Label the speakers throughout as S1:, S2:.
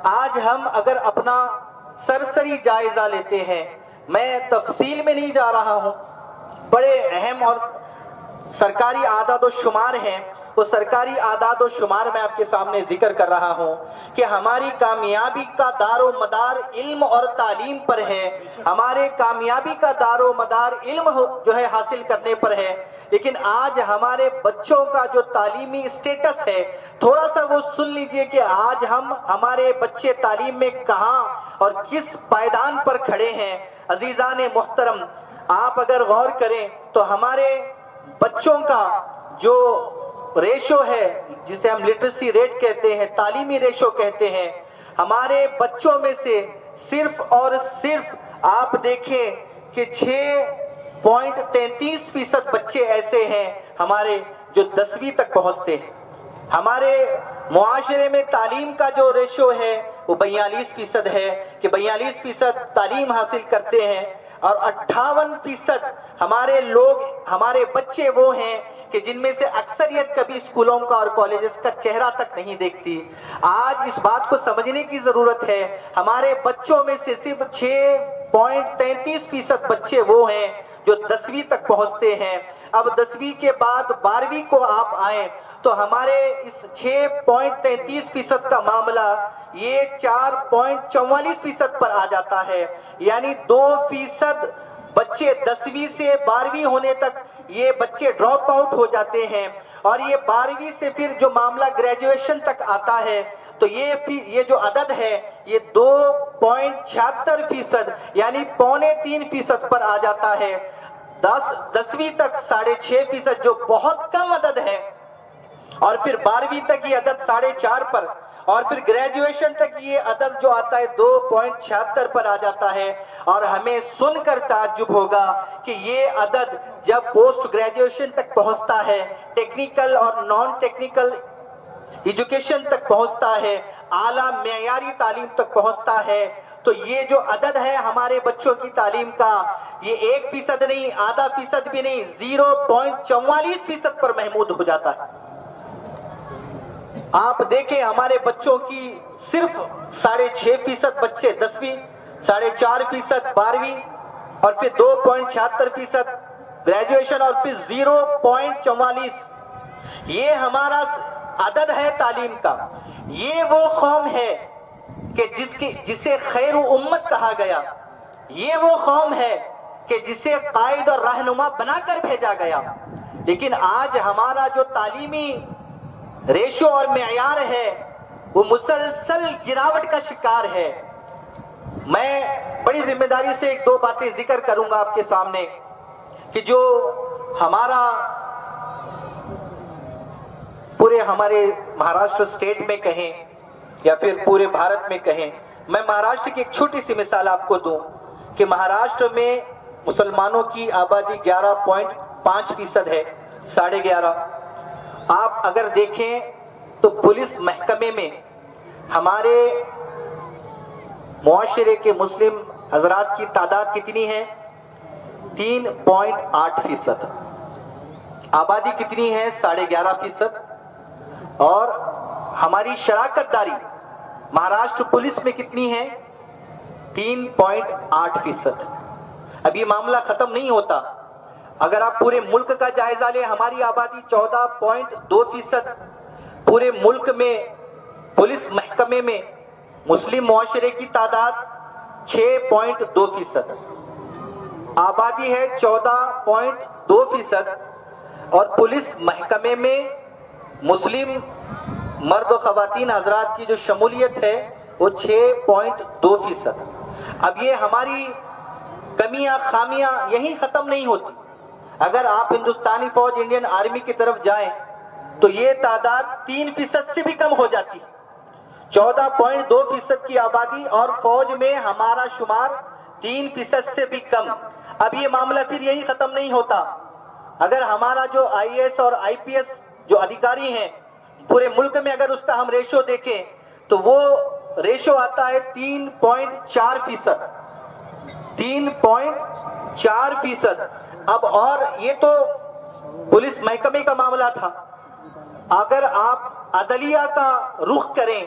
S1: آج ہم اگر اپنا سرسری جائزہ لیتے ہیں، میں تفصیل میں نہیں جا رہا ہوں، بڑے اہم اور سرکاری اعداد و شمار ہیں، وہ سرکاری اعداد و شمار میں آپ کے سامنے ذکر کر رہا ہوں کہ ہماری کامیابی کا دار و مدار علم اور تعلیم پر ہے، ہمارے کامیابی کا دار و مدار علم جو ہے حاصل کرنے پر ہے۔ لیکن آج ہمارے بچوں کا جو تعلیمی اسٹیٹس ہے، تھوڑا سا وہ سن لیجئے کہ آج ہمارے بچے تعلیم میں کہاں اور کس پائیدان پر کھڑے ہیں۔ عزیزان محترم، آپ اگر غور کریں تو ہمارے بچوں کا جو ریشو ہے، جسے ہم لٹریسی ریٹ کہتے ہیں، تعلیمی ریشو کہتے ہیں، ہمارے بچوں میں سے صرف اور صرف آپ دیکھیں کہ 6.33% بچے ایسے ہیں ہمارے جو 10ویں تک پہنچتے ہیں۔ ہمارے معاشرے میں تعلیم کا جو ریشو ہے وہ 42% ہے کہ 42% تعلیم حاصل کرتے ہیں، اور 58% ہمارے بچے وہ ہیں کہ جن میں سے اکثریت کبھی اسکولوں کا اور کالجز کا چہرہ تک نہیں دیکھتی۔ آج اس بات کو سمجھنے کی ضرورت ہے، ہمارے بچوں میں سے صرف 6.33% بچے وہ ہیں جو 10ویں تک پہنچتے ہیں۔ اب 10ویں کے بعد 12ویں کو آپ آئیں تو ہمارے اس 6.33% کا معاملہ یہ 4.44% پر آ جاتا ہے، یعنی 2% بچے 10ویں سے 12ویں ہونے تک یہ بچے ڈراپ آؤٹ ہو جاتے ہیں، اور یہ 12ویں سے پھر جو معاملہ گریجویشن تک آتا ہے تو یہ جو عدد ہے یہ 2.76% یعنی 3.25% پر آ جاتا ہے۔ 10ویں تک 6.5% جو بہت کم عدد ہے، اور پھر 12ویں تک یہ عدد 4.5 پر، اور پھر گریجویشن تک یہ عدد جو آتا ہے 2.76 پر آ جاتا ہے۔ اور ہمیں سن کر تعجب ہوگا کہ یہ عدد جب پوسٹ گریجویشن تک پہنچتا ہے، ٹیکنیکل اور نان ٹیکنیکل ایجوکیشن تک پہنچتا ہے، اعلیٰ معیاری تعلیم تک پہنچتا ہے، تو یہ جو عدد ہے ہمارے بچوں کی تعلیم کا، یہ 1% نہیں، آدھا فیصد بھی نہیں، 0.44% پر محمود ہو جاتا ہے۔ آپ دیکھیں ہمارے بچوں کی صرف 6.5% بچے 10ویں، 4.5% 12ویں، اور پھر 2.76% گریجویشن، اور پھر 0.44، یہ ہمارا عدد ہے تعلیم کا۔ یہ وہ قوم ہے کہ جسے خیر امت کہا گیا، یہ وہ قوم ہے کہ جسے قائد اور رہنما بنا کر بھیجا گیا۔ لیکن آج ہمارا جو تعلیمی ریشو اور معیار ہے وہ مسلسل گراوٹ کا شکار ہے۔ میں بڑی ذمہ داری سے 1-2 باتیں ذکر کروں گا آپ کے سامنے کہ جو ہمارے مہاراشٹر اسٹیٹ میں کہیں یا پھر پورے بھارت میں کہیں، میں مہاراشٹر کی ایک چھوٹی سی مثال آپ کو دوں کہ مہاراشٹر میں مسلمانوں کی آبادی 11.5% ہے، 11.5۔ آپ اگر دیکھیں تو پولیس محکمے میں ہمارے معاشرے کے مسلم حضرات کی تعداد کتنی ہے؟ 3.8%۔ آبادی کتنی ہے؟ 11.5%۔ اور ہماری شراکت داری مہاراشٹر پولیس میں کتنی ہے؟ 3.8%۔ اب یہ معاملہ ختم نہیں ہوتا۔ اگر آپ پورے ملک کا جائزہ لیں، ہماری آبادی 14.2%، پورے ملک میں پولیس محکمے میں مسلم معاشرے کی تعداد 6.2%، آبادی ہے 14.2%، اور پولیس محکمے میں مسلم مرد و خواتین حضرات کی جو شمولیت ہے وہ 6.2%۔ اب یہ ہماری کمیاں خامیاں یہیں ختم نہیں ہوتی۔ اگر آپ ہندوستانی فوج انڈین آرمی کی طرف جائیں تو یہ تعداد 3% سے بھی کم ہو جاتی ہے۔ 14.2% کی آبادی اور فوج میں ہمارا شمار 3% سے بھی کم۔ اب یہ معاملہ پھر یہی ختم نہیں ہوتا۔ اگر ہمارا جو IAS اور IPS جو ادھیکاری ہیں پورے ملک میں، اگر اس کا ہم ریشو دیکھیں تو وہ ریشو آتا ہے 3.4%۔ 3.4%۔ اب اور یہ تو پولیس محکمے کا معاملہ تھا۔ اگر آپ عدلیہ کا رخ کریں،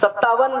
S1: 57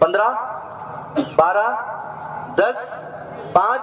S1: 15, 12, 10, 5।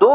S1: 2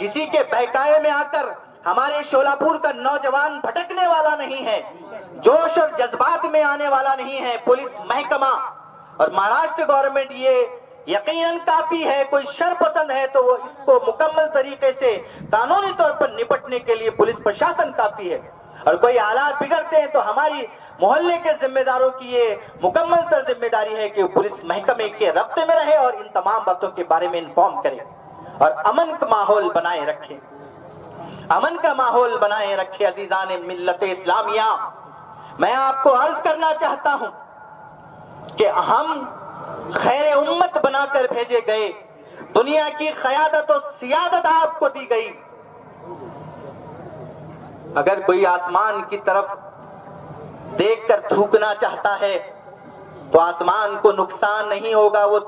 S1: کسی کے بہکائے میں آ کر ہمارے شولاپور کا نوجوان بھٹکنے والا نہیں ہے، جوش اور جذبات میں آنے والا نہیں ہے۔ پولیس محکمہ اور مہاراشٹر گورنمنٹ یہ یقیناً کافی ہے، کوئی شر پسند ہے تو وہ اس کو مکمل طریقے سے قانونی طور پر نپٹنے کے لیے پولیس پرشاسن کافی ہے، اور کوئی حالات بگڑتے ہیں تو ہماری محلے کے ذمہ داروں کی یہ مکمل تر ذمہ داری ہے کہ وہ پولیس محکمے کے رابطے میں رہے اور ان تمام باتوں کے بارے میں انفارم کرے اور امن کا ماحول بنائے رکھے، امن کا ماحول بنائے رکھے۔ عزیزان ملت اسلامیہ، میں آپ کو عرض کرنا چاہتا ہوں کہ ہم خیر امت بنا کر بھیجے گئے، دنیا کی قیادت و سیادت آپ کو دی گئی۔ اگر کوئی آسمان کی طرف دیکھ کر تھوکنا چاہتا ہے تو آسمان کو نقصان نہیں ہوگا، وہ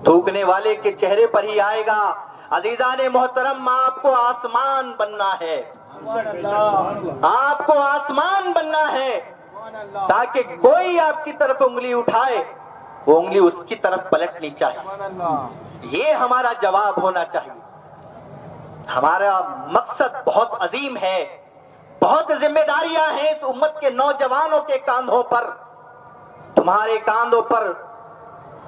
S1: تھوکنے والے کے چہرے پر ہی آئے گا۔ عزیزان محترم، آپ کو آسمان بننا ہے، آپ کو آسمان بننا ہے، تاکہ کوئی آپ کی طرف انگلی اٹھائے وہ انگلی اس کی طرف پلٹنی چاہیے۔ یہ ہمارا جواب ہونا چاہیے۔ ہمارا مقصد بہت عظیم ہے، بہت ذمہ داریاں ہیں اس امت کے نوجوانوں کے کاندھوں پر، تمہارے کاندھوں پر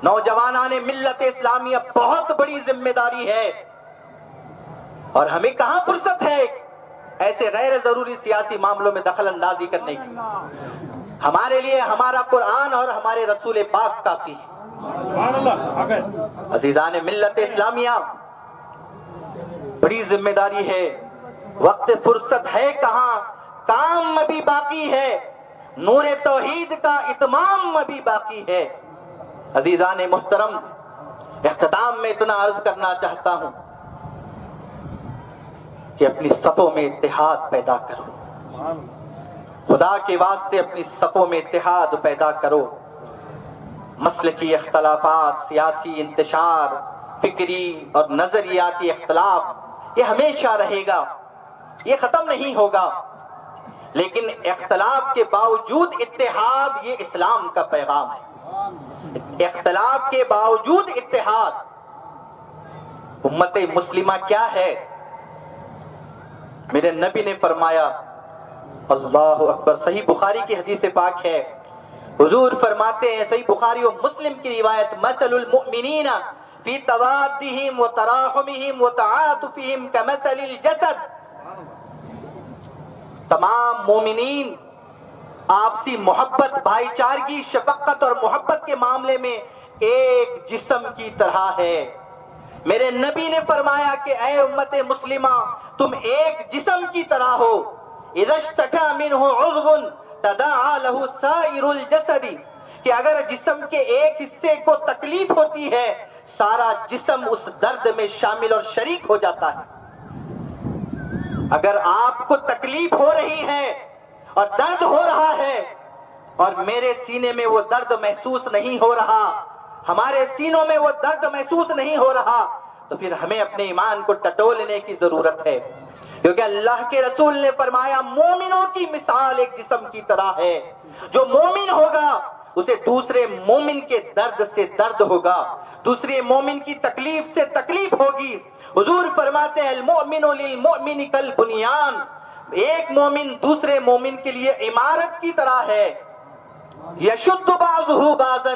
S1: نوجوانان ملت اسلامیہ بہت بڑی ذمہ داری ہے، اور ہمیں کہاں فرصت ہے ایسے غیر ضروری سیاسی معاملوں میں دخل اندازی کرنے کی۔ ہمارے لیے ہمارا قرآن اور ہمارے رسول پاک کافی ہے۔ عزیزان ملت اسلامیہ، بڑی ذمہ داری ہے، وقت فرصت ہے کہاں، کام ابھی باقی ہے، نور توحید کا اتمام ابھی باقی ہے۔ عزیزان محترم، اختتام میں اتنا عرض کرنا چاہتا ہوں کہ اپنی صفوں میں اتحاد پیدا کرو، خدا کے واسطے اپنی صفوں میں اتحاد پیدا کرو۔ مسلکی اختلافات، سیاسی انتشار، فکری اور نظریاتی اختلاف یہ ہمیشہ رہے گا، یہ ختم نہیں ہوگا، لیکن اختلاف کے باوجود اتحاد یہ اسلام کا پیغام ہے۔ اختلاف کے باوجود اتحاد، امت مسلمہ کیا ہے؟ میرے نبی نے فرمایا، اللہ اکبر، صحیح بخاری کی حدیث پاک ہے، حضور فرماتے ہیں، صحیح بخاری و مسلم کی روایت، مثل المؤمنین فی توادہم و تراحمہم و تعاطفہم کمثل الجسد۔ تمام مومنین آپسی محبت، بھائی چارگی، شفقت اور محبت کے معاملے میں ایک جسم کی طرح ہے۔ میرے نبی نے فرمایا کہ اے امت مسلمہ، تم ایک جسم کی طرح ہو، اذا اشتکا منہ عضو تداعی لہ سائر الجسد، کہ اگر جسم کے ایک حصے کو تکلیف ہوتی ہے سارا جسم اس درد میں شامل اور شریک ہو جاتا ہے۔ اگر آپ کو تکلیف ہو رہی ہے اور درد ہو رہا ہے اور میرے سینے میں وہ درد محسوس نہیں ہو رہا، ہمارے سینوں میں وہ درد محسوس نہیں ہو رہا، تو پھر ہمیں اپنے ایمان کو ٹٹولنے کی ضرورت ہے، کیونکہ اللہ کے رسول نے فرمایا مومنوں کی مثال ایک جسم کی طرح ہے، جو مومن ہوگا اسے دوسرے مومن کے درد سے درد ہوگا، دوسرے مومن کی تکلیف سے تکلیف ہوگی۔ حضور فرماتے ہیں المؤمن للمؤمن کالبنیان، ایک مومن دوسرے مومن کے لیے عمارت کی طرح ہے، یشد بعضہ بعضا،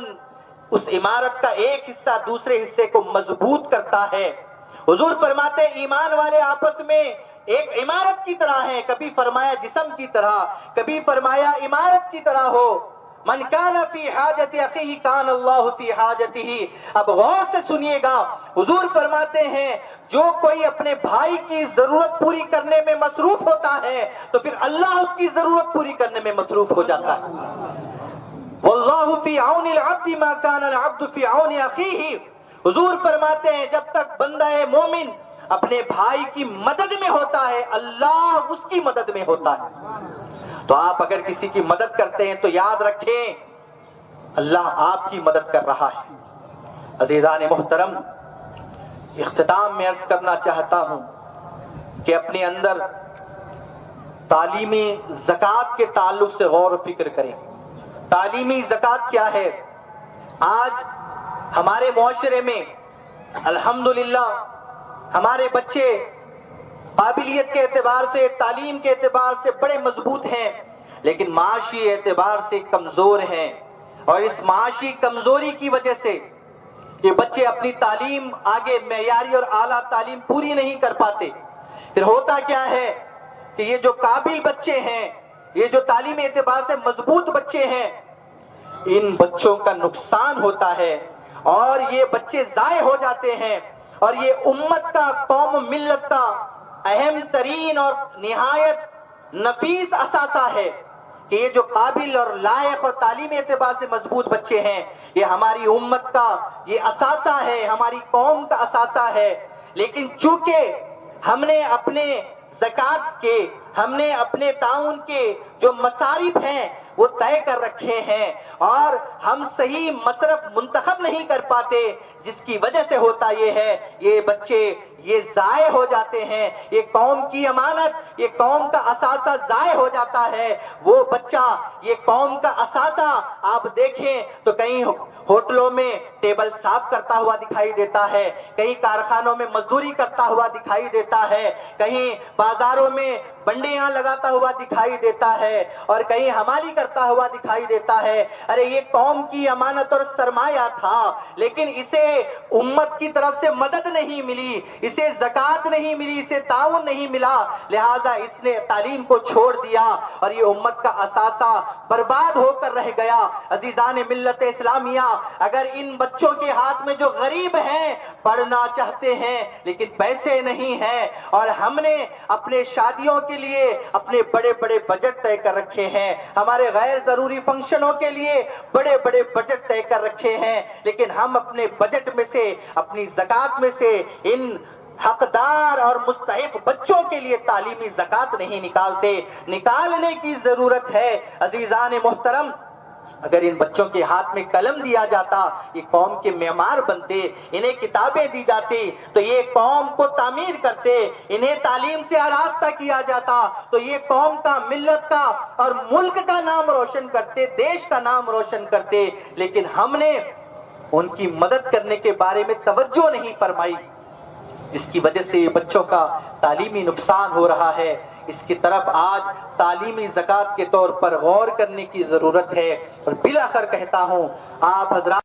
S1: اس عمارت کا ایک حصہ دوسرے حصے کو مضبوط کرتا ہے۔ حضور فرماتے ہیں ایمان والے آپس میں ایک عمارت کی طرح ہیں، کبھی فرمایا جسم کی طرح، کبھی فرمایا عمارت کی طرح ہو۔ من کان فی حاجت اخیہ کان اللہ فی حاجتہ۔ اب غور سے سنیے گا، حضور فرماتے ہیں جو کوئی اپنے بھائی کی ضرورت پوری کرنے میں مصروف ہوتا ہے تو پھر اللہ اس کی ضرورت پوری کرنے میں مصروف ہو جاتا ہے۔ واللہ فی عون العبد ما کان العبد فی عون اخیہ۔ حضور فرماتے ہیں جب تک بندہ مومن اپنے بھائی کی مدد میں ہوتا ہے اللہ اس کی مدد میں ہوتا ہے۔ تو آپ اگر کسی کی مدد کرتے ہیں تو یاد رکھیں اللہ آپ کی مدد کر رہا ہے۔ عزیزان محترم، اختتام میں عرض کرنا چاہتا ہوں کہ اپنے اندر تعلیمی زکوٰۃ کے تعلق سے غور و فکر کریں۔ تعلیمی زکوٰۃ کیا ہے؟ آج ہمارے معاشرے میں الحمدللہ ہمارے بچے قابلیت کے اعتبار سے، تعلیم کے اعتبار سے بڑے مضبوط ہیں، لیکن معاشی اعتبار سے کمزور ہیں، اور اس معاشی کمزوری کی وجہ سے کہ بچے اپنی تعلیم آگے معیاری اور اعلیٰ تعلیم پوری نہیں کر پاتے، پھر ہوتا کیا ہے کہ یہ جو قابل بچے ہیں، یہ جو تعلیمی اعتبار سے مضبوط بچے ہیں، ان بچوں کا نقصان ہوتا ہے اور یہ بچے ضائع ہو جاتے ہیں، اور یہ امت کا، قوم ملت کا اہم ترین اور نہایت نفیس اثاثہ ہے کہ یہ جو قابل اور لائق اور تعلیمی اعتبار سے مضبوط بچے ہیں، یہ ہماری امت کا یہ اثاثہ ہے، ہماری قوم کا اثاثہ ہے۔ لیکن چونکہ ہم نے اپنے زکوٰۃ کے، ہم نے اپنے تعاون کے جو مصارف ہیں وہ طے کر رکھے ہیں، اور ہم صحیح مصرف منتخب نہیں کر پاتے، جس کی وجہ سے ہوتا یہ ہے یہ بچے یہ ضائع ہو جاتے ہیں، یہ قوم کی امانت، یہ قوم کا اثاثہ ضائع ہو جاتا ہے۔ وہ بچہ یہ قوم کا اثاثہ آپ دیکھیں تو کہیں ہوٹلوں میں ٹیبل صاف کرتا ہوا دکھائی دیتا ہے، کہیں کارخانوں میں مزدوری کرتا ہوا دکھائی دیتا ہے، کہیں بازاروں میں بنڈیاں لگاتا ہوا دکھائی دیتا ہے، اور کہیں حمالی کرتا ہوا دکھائی دیتا ہے۔ ارے یہ قوم کی امانت اور سرمایہ تھا، لیکن اسے امت کی طرف سے مدد نہیں ملی، اسے زکوٰۃ نہیں ملی، اسے تعاون نہیں ملا، لہذا اس نے تعلیم کو چھوڑ دیا اور یہ امت کا اثاثہ برباد ہو کر رہ گیا۔ عزیزان ملت اسلامیہ، اگر ان بچوں کے ہاتھ میں جو غریب ہیں، پڑھنا چاہتے ہیں لیکن پیسے نہیں ہیں، اور ہم نے اپنے شادیوں کے لیے اپنے بڑے بڑے بجٹ طے کر رکھے ہیں، ہمارے غیر ضروری فنکشنوں کے لیے بڑے بڑے بجٹ طے کر رکھے ہیں، لیکن ہم اپنے بجٹ میں سے، اپنی زکوٰۃ میں سے ان حقدار اور مستحق بچوں کے لیے تعلیمی زکوٰۃ نہیں نکالتے۔ نکالنے کی ضرورت ہے۔ عزیزان محترم، اگر ان بچوں کے ہاتھ میں قلم دیا جاتا، یہ قوم کے معمار بنتے، انہیں کتابیں دی جاتی تو یہ قوم کو تعمیر کرتے، انہیں تعلیم سے آراستہ کیا جاتا تو یہ قوم کا، ملت کا اور ملک کا نام روشن کرتے، دیش کا نام روشن کرتے، لیکن ہم نے ان کی مدد کرنے کے بارے میں توجہ نہیں فرمائی، جس کی وجہ سے یہ بچوں کا تعلیمی نقصان ہو رہا ہے۔ اس کی طرف آج تعلیمی زکوٰۃ کے طور پر غور کرنے کی ضرورت ہے۔ اور بالآخر کہتا ہوں، آپ حضرات